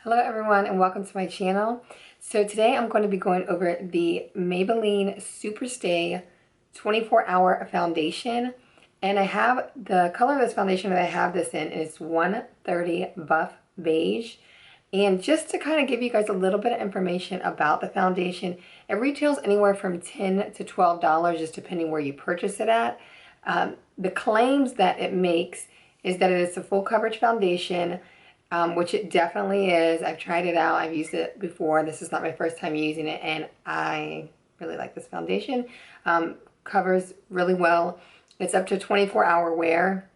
Hello everyone and welcome to my channel. So today I'm going to be going over the Maybelline Superstay 24-hour foundation, and I have the color of this foundation that I have this in is 130 Buff Beige. And just to kind of give you guys a little bit of information about the foundation, it retails anywhere from $10 to $12 just depending where you purchase it at. The claims that it makes is that it is a full coverage foundation, which it definitely is. I've tried it out. I've used it before. This is not my first time using it, and I really like this foundation. Covers really well. It's up to 24-hour wear.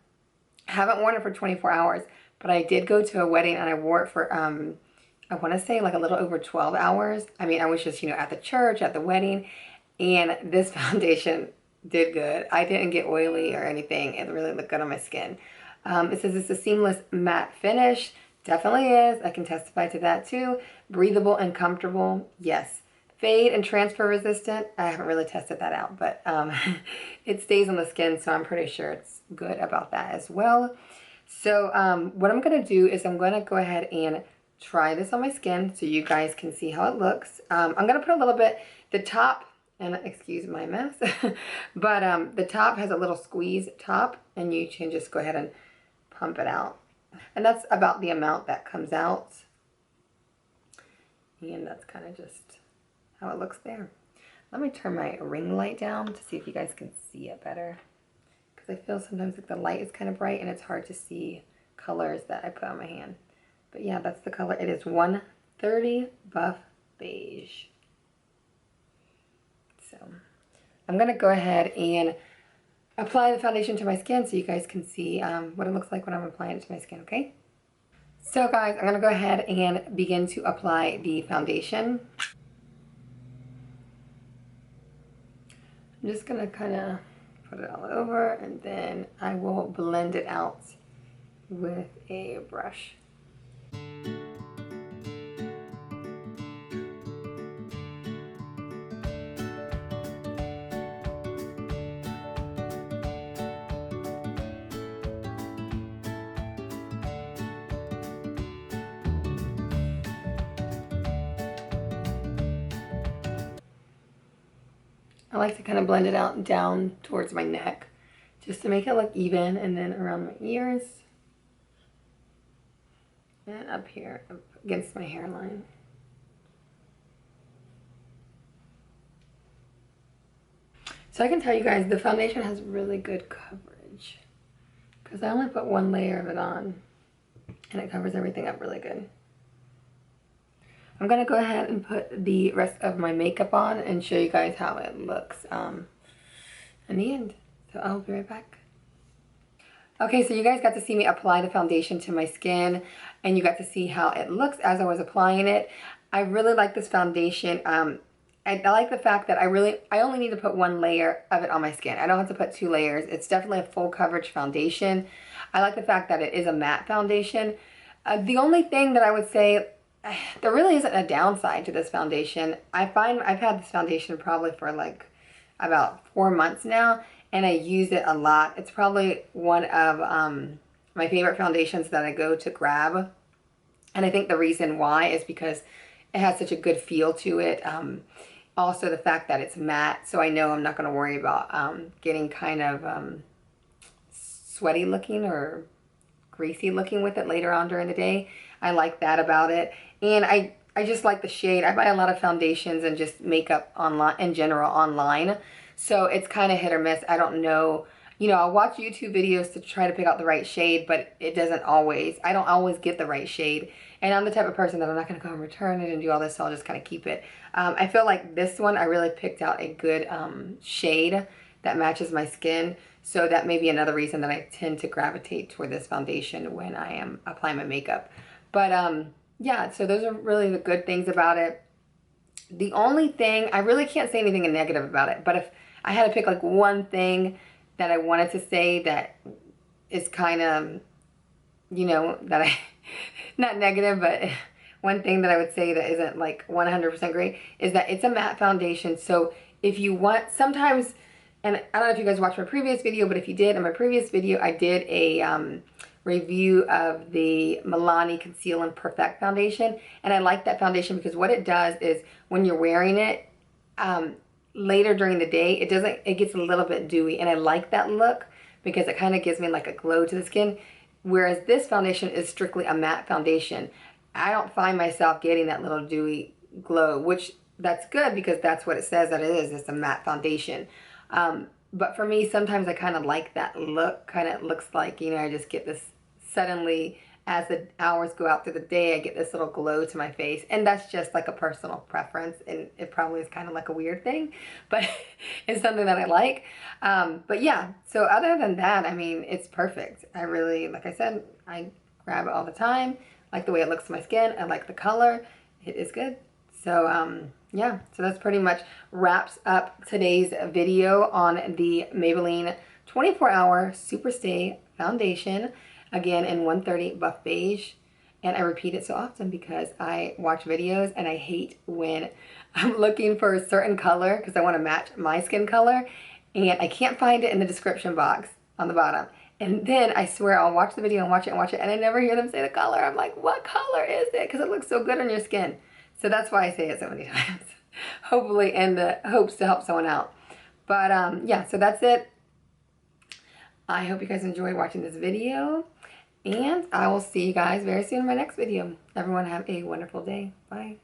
I haven't worn it for 24 hours, but I did go to a wedding and I wore it for, I want to say like a little over 12 hours. I mean, I was just, at the church, at the wedding, and this foundation did good. I didn't get oily or anything. It really looked good on my skin. It says it's a seamless matte finish. Definitely is. I can testify to that too. Breathable and comfortable. Yes. Fade and transfer resistant. I haven't really tested that out, but it stays on the skin, so I'm pretty sure it's good about that as well. So what I'm going to do is I'm going to go ahead and try this on my skin so you guys can see how it looks. I'm going to put a little bit, the top, and excuse my mess, but the top has a little squeeze top, and you can just go ahead and pump it out. And that's about the amount that comes out. And that's kind of just how it looks there. Let me turn my ring light down to see if you guys can see it better, because I feel sometimes like the light is kind of bright and it's hard to see colors that I put on my hand. But yeah, that's the color. It is 130 Buff Beige. So I'm going to go ahead and apply the foundation to my skin so you guys can see what it looks like when I'm applying it to my skin, okay? So guys, I'm going to go ahead and begin to apply the foundation. I'm just going to kind of put it all over, and then I will blend it out with a brush. I like to kind of blend it out down towards my neck just to make it look even, and then around my ears and up here up against my hairline. So I can tell you guys the foundation has really good coverage because I only put one layer of it on and it covers everything up really good. I'm going to go ahead and put the rest of my makeup on and show you guys how it looks in the end. So I'll be right back. Okay, so you guys got to see me apply the foundation to my skin, and you got to see how it looks as I was applying it. I really like this foundation. I like the fact that I only need to put one layer of it on my skin. I don't have to put two layers. It's definitely a full coverage foundation. I like the fact that it is a matte foundation. The only thing that I would say, there really isn't a downside to this foundation. I find I've had this foundation probably for like about 4 months now, and I use it a lot. It's probably one of my favorite foundations that I go to grab. And I think the reason why is because it has such a good feel to it. Also the fact that it's matte, so I know I'm not going to worry about getting kind of sweaty looking or greasy looking with it later on during the day. I like that about it. And I just like the shade. I buy a lot of foundations and just makeup online in general online. So it's kind of hit or miss. I don't know. I'll watch YouTube videos to try to pick out the right shade, but it doesn't always. I don't always get the right shade. And I'm the type of person that I'm not going to go and return it and do all this, so I'll just kind of keep it. I feel like this one, I really picked out a good shade that matches my skin. So that may be another reason that I tend to gravitate toward this foundation when I am applying my makeup. But yeah, so those are really the good things about it. The only thing, I really can't say anything negative about it, but if I had to pick like one thing that I wanted to say that is kind of, that I, not negative, but one thing that I would say that isn't like 100% great is that it's a matte foundation. So if you want, sometimes, and I don't know if you guys watched my previous video, but if you did, in my previous video, I did a review of the Milani Conceal and Perfect foundation. And I like that foundation because what it does is when you're wearing it later during the day, it gets a little bit dewy. And I like that look because it kind of gives me like a glow to the skin. Whereas this foundation is strictly a matte foundation. I don't find myself getting that little dewy glow, which that's good because that's what it says that it is. It's a matte foundation. But for me, sometimes I kind of like that look. Kind of looks like, you know, I just get this suddenly, as the hours go out through the day, I get this little glow to my face. And that's just like a personal preference. And it probably is kind of like a weird thing, but it's something that I like. But yeah, so other than that, I mean, it's perfect. I really, like I said, I grab it all the time. I like the way it looks to my skin. I like the color. It is good. So yeah, so that's pretty much wraps up today's video on the Maybelline 24-Hour Superstay Foundation. Again, in 130 Buff Beige. And I repeat it so often because I watch videos and I hate when I'm looking for a certain color because I want to match my skin color and I can't find it in the description box on the bottom. And then I swear I'll watch the video and watch it and I never hear them say the color. I'm like, what color is it? Because it looks so good on your skin. So that's why I say it so many times. Hopefully in the hopes to help someone out. But yeah, so that's it. I hope you guys enjoyed watching this video. And I will see you guys very soon in my next video. Everyone have a wonderful day. Bye.